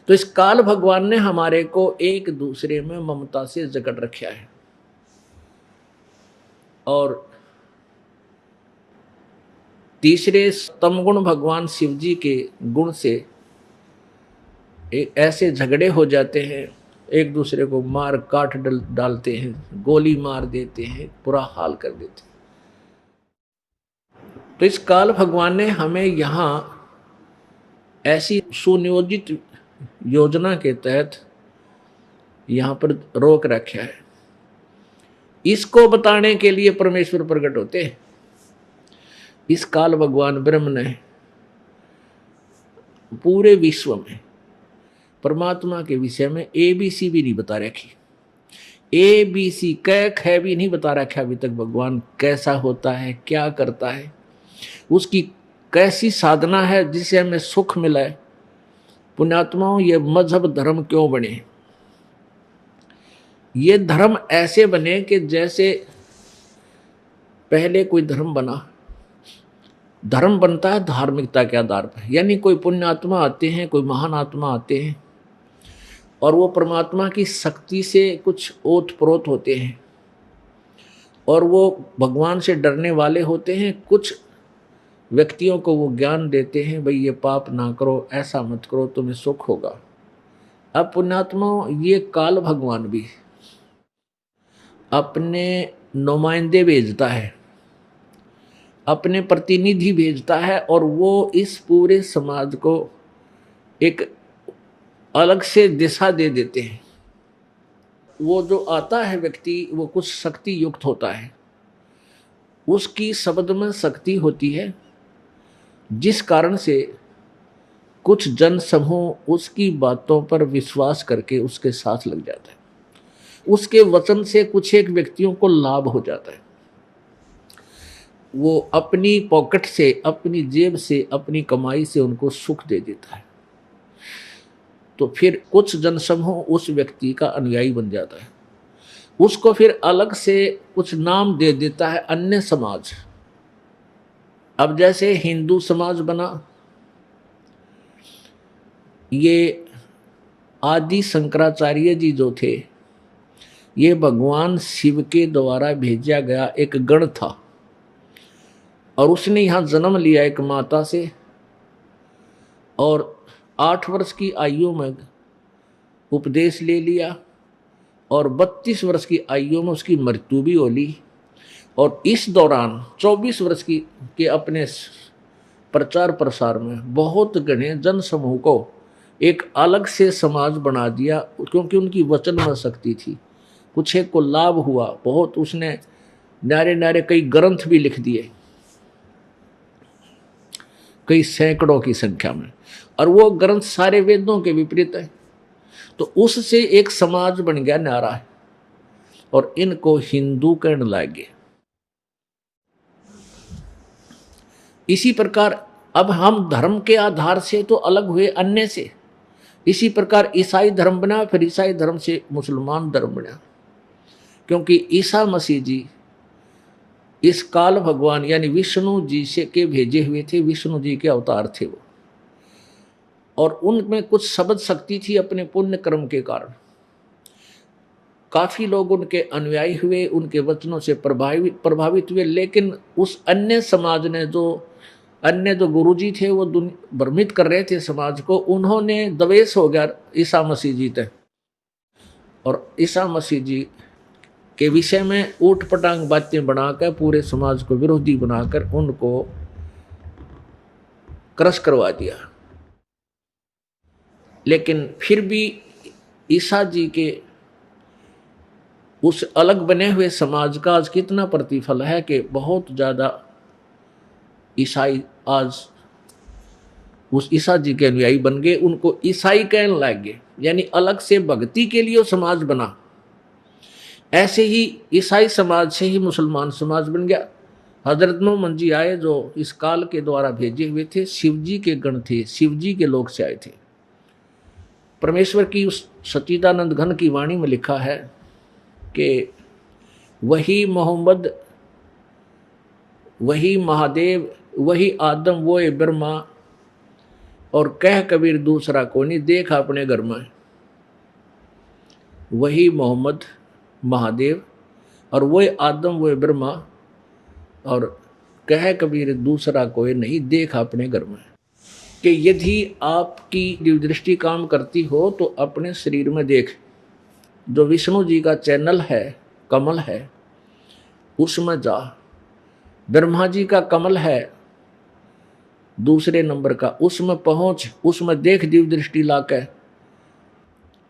तो इस काल भगवान ने हमारे को एक दूसरे में ममता से जकड़ रखा है। और तीसरे तमगुण भगवान शिव जी के गुण से ऐसे झगड़े हो जाते हैं, एक दूसरे को मार काट डालते हैं, गोली मार देते हैं, बुरा हाल कर देते हैं। तो इस काल भगवान ने हमें यहाँ ऐसी सुनियोजित योजना के तहत यहाँ पर रोक रखा है। इसको बताने के लिए परमेश्वर प्रकट होते हैं। इस काल भगवान ब्रह्म ने पूरे विश्व में परमात्मा के विषय में ABC भी नहीं बता रखी। ABC क ख भी नहीं बता रखा अभी तक। भगवान कैसा होता है, क्या करता है, उसकी कैसी साधना है जिससे हमें सुख मिला है। पुण्यात्माओं, ये मजहब धर्म क्यों बने? ये धर्म ऐसे बने कि जैसे पहले कोई धर्म बना, धर्म बनता है धार्मिकता के आधार पर, यानी कोई पुण्यात्मा आते हैं, कोई महान आत्मा आते हैं और वो परमात्मा की शक्ति से कुछ ओत प्रोत होते हैं और वो भगवान से डरने वाले होते हैं। कुछ व्यक्तियों को वो ज्ञान देते हैं, भाई ये पाप ना करो, ऐसा मत करो, तुम्हें सुख होगा। अब पुण्यात्माओं, ये काल भगवान भी अपने नुमाइंदे भेजता है, अपने प्रतिनिधि भेजता है और वो इस पूरे समाज को एक अलग से दिशा दे देते हैं। वो जो आता है व्यक्ति, वो कुछ शक्ति युक्त होता है, उसकी शब्द में शक्ति होती है, जिस कारण से कुछ जन समूह उसकी बातों पर विश्वास करके उसके साथ लग जाता है। उसके वचन से कुछ एक व्यक्तियों को लाभ हो जाता है। वो अपनी पॉकेट से, अपनी जेब से, अपनी कमाई से उनको सुख दे देता है। तो फिर कुछ जनसमूह उस व्यक्ति का अनुयायी बन जाता है। उसको फिर अलग से कुछ नाम दे देता है, अन्य समाज। अब जैसे हिंदू समाज बना, ये आदि शंकराचार्य जी जो थे, ये भगवान शिव के द्वारा भेजा गया एक गण था और उसने यहाँ जन्म लिया एक माता से और 8 वर्ष की आयु में उपदेश ले लिया और 32 वर्ष की आयु में उसकी मृत्यु भी हो ली। और इस दौरान 24 वर्ष की के अपने प्रचार प्रसार में बहुत घने जन समूह को एक अलग से समाज बना दिया, क्योंकि उनकी वचन में शक्ति थी। कुछ एक को लाभ हुआ बहुत, उसने नारे नारे कई ग्रंथ भी लिख दिए, कई सैकड़ों की संख्या में, और वो ग्रंथ सारे वेदों के विपरीत है। तो उससे एक समाज बन गया न्यारा है और इनको हिंदू कहने लगे। इसी प्रकार अब हम धर्म के आधार से तो अलग हुए अन्य से। इसी प्रकार ईसाई धर्म बना, फिर ईसाई धर्म से मुसलमान धर्म बना, क्योंकि ईसा मसीह जी इस काल भगवान यानी विष्णु जी से के भेजे हुए थे, विष्णु जी के अवतार थे वो, और उनमें कुछ शब्द शक्ति थी अपने पुण्य कर्म के कारण। काफी लोग उनके अनुयायी हुए, उनके वचनों से प्रभावित हुए। लेकिन उस अन्य समाज ने, जो अन्य जो गुरुजी थे, वो भ्रमित कर रहे थे समाज को, उन्होंने द्वेष हो गया ईसा मसीह जी तक और ईसा मसीह जी के विषय में ऊट पटांग बातें बनाकर पूरे समाज को विरोधी बनाकर उनको क्रश करवा दिया। लेकिन फिर भी ईसा जी के उस अलग बने हुए समाज का आज कितना प्रतिफल है कि बहुत ज़्यादा ईसाई आज उस ईसा जी के अनुयायी बन गए, उनको ईसाई कहने लग गए, यानी अलग से भक्ति के लिए समाज बना। ऐसे ही ईसाई समाज से ही मुसलमान समाज बन गया। हजरत मोहम्मद जी आए जो इस काल के द्वारा भेजे हुए थे, शिव जी के गण थे, शिव जी के लोग से आए थे। परमेश्वर की उस सच्चिदानंद घन की वाणी में लिखा है कि वही मोहम्मद, वही महादेव, वही आदम, वो ब्रह्मा, और कह कबीर दूसरा को नहीं, देख अपने घर में। वही मोहम्मद महादेव और वही आदम वही ब्रह्मा, और कह कबीर दूसरा कोई नहीं, देख अपने घर में। कि यदि आपकी दिव्य दृष्टि काम करती हो तो अपने शरीर में देख। जो विष्णु जी का चैनल है, कमल है, उसमें जा। ब्रह्मा जी का कमल है दूसरे नंबर का, उसमें पहुंच, उसमें देख दिव्य दृष्टि लाकर।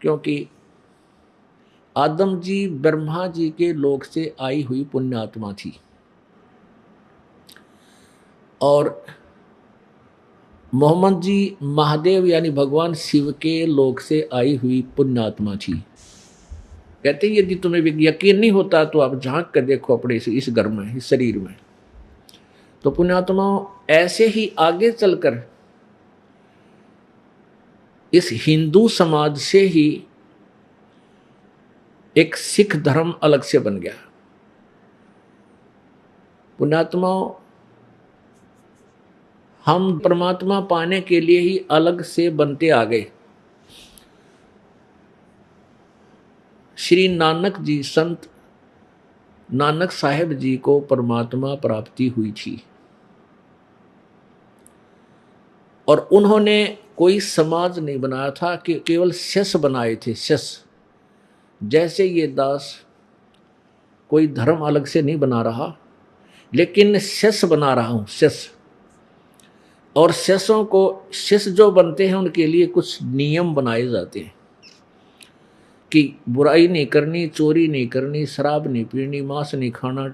क्योंकि आदम जी ब्रह्मा जी के लोक से आई हुई पुण्यात्मा थी और मोहम्मद जी महादेव यानी भगवान शिव के लोक से आई हुई पुण्यात्मा थी। कहते यदि तुम्हें यकीन नहीं होता तो आप झांक कर देखो अपने इस घर में, इस शरीर में। तो पुण्यात्मा ऐसे ही आगे चलकर इस हिंदू समाज से ही एक सिख धर्म अलग से बन गया। पुण्यात्मा हम परमात्मा पाने के लिए ही अलग से बनते आ गए। श्री नानक जी, संत नानक साहेब जी को परमात्मा प्राप्ति हुई थी और उन्होंने कोई समाज नहीं बनाया था कि केवल शिष्य बनाए थे, शिष्य। जैसे ये दास कोई धर्म अलग से नहीं बना रहा, लेकिन शिष्य बना रहा हूं, शिष्य। और शिष्यों को, शिष्य जो बनते हैं उनके लिए कुछ नियम बनाए जाते हैं कि बुराई नहीं करनी, चोरी नहीं करनी, शराब नहीं पीनी, मांस नहीं खाना,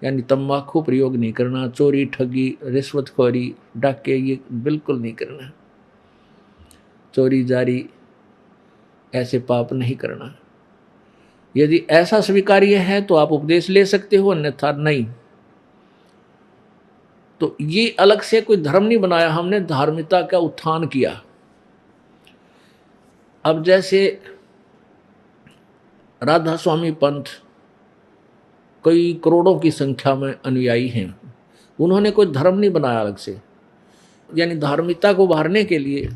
यानी तंबाकू प्रयोग नहीं करना, चोरी ठगी रिश्वतखोरी डाके ये बिल्कुल नहीं करना, चोरी जारी ऐसे पाप नहीं करना। यदि ऐसा स्वीकार्य है तो आप उपदेश ले सकते हो, अन्यथा नहीं। तो ये अलग से कोई धर्म नहीं बनाया, हमने धार्मिकता का उत्थान किया। अब जैसे राधा स्वामी पंथ, कई करोड़ों की संख्या में अनुयायी हैं, उन्होंने कोई धर्म नहीं बनाया अलग से, यानी धार्मिकता को उभारने के लिए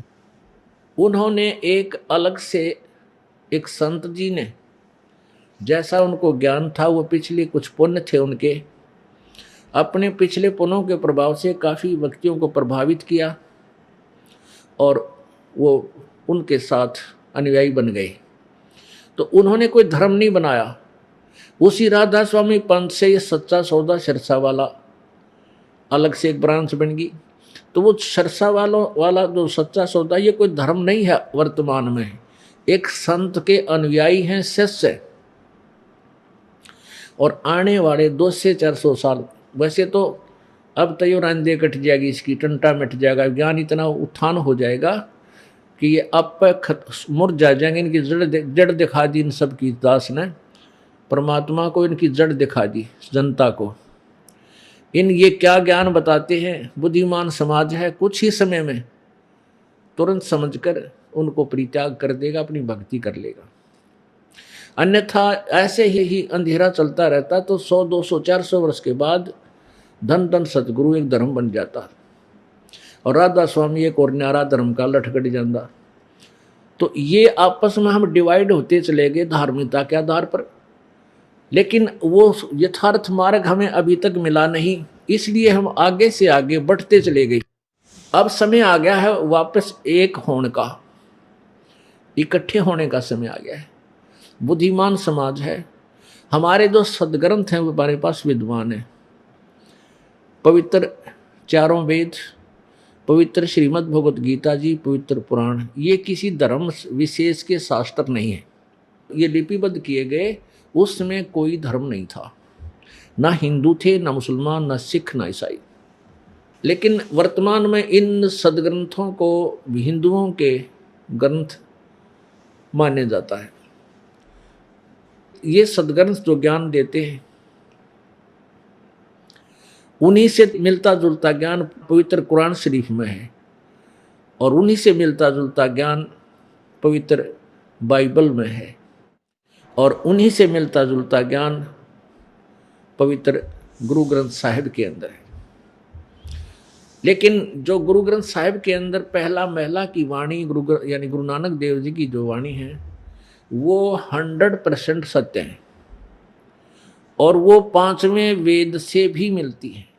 उन्होंने एक अलग से, एक संत जी ने जैसा उनको ज्ञान था, वो पिछले कुछ पुण्य थे उनके, अपने पिछले पुण्यों के प्रभाव से काफ़ी व्यक्तियों को प्रभावित किया और वो उनके साथ अनुयायी बन गए। तो उन्होंने कोई धर्म नहीं बनाया। उसी राधा स्वामी पंथ से ये सच्चा सौदा सिरसा वाला अलग से एक ब्रांच बन गई। तो वो सिरसा वाला जो सच्चा सौदा, ये कोई धर्म नहीं है वर्तमान में, एक संत के अनुयायी हैं, शिष्य। और आने वाले 200 से 400 साल, वैसे तो अब तय रांदे कट जाएगी, इसकी टंटा मिट जाएगा, ज्ञान इतना उत्थान हो जाएगा कि ये अब मुरझा जाएंगे। इनकी जड़ दिखा दी इन सब की, दास ने परमात्मा को इनकी जड़ दिखा दी जनता को। इन ये क्या ज्ञान बताते हैं, बुद्धिमान समाज है, कुछ ही समय में तुरंत समझकर उनको परित्याग कर देगा, अपनी भक्ति कर लेगा। अन्यथा ऐसे ही अंधेरा चलता रहता तो 100, 200, 400 वर्ष के बाद धन धन सतगुरु एक धर्म बन जाता और राधा स्वामी एक और न्यारा धर्म का लटकट जाता। तो ये आपस में हम डिवाइड होते चले गए धार्मिकता के आधार पर, लेकिन वो यथार्थ मार्ग हमें अभी तक मिला नहीं, इसलिए हम आगे से आगे बढ़ते चले गए। अब समय आ गया है वापस एक होने का, इकट्ठे होने का समय आ गया है। बुद्धिमान समाज है, हमारे जो सदग्रंथ हैं वो हमारे पास विद्वान है। पवित्र चारों वेद, पवित्र श्रीमद् भगवत गीता जी, पवित्र पुराण, ये किसी धर्म विशेष के शास्त्र नहीं है। ये लिपिबद्ध किए गए, उसमें कोई धर्म नहीं था, ना हिंदू थे, ना मुसलमान, ना सिख, ना ईसाई। लेकिन वर्तमान में इन सदग्रंथों को हिंदुओं के ग्रंथ माने जाता है। ये सदग्रंथ जो ज्ञान देते हैं, उन्हीं से मिलता जुलता ज्ञान पवित्र कुरान शरीफ में है और उन्हीं से मिलता जुलता ज्ञान पवित्र बाइबल में है और उन्हीं से मिलता जुलता ज्ञान पवित्र गुरु ग्रंथ साहिब के अंदर है। लेकिन जो गुरु ग्रंथ साहिब के अंदर पहला महला की वाणी यानी गुरु नानक देव जी की जो वाणी है वो 100% सत्य है और वो पांचवें वेद से भी मिलती है।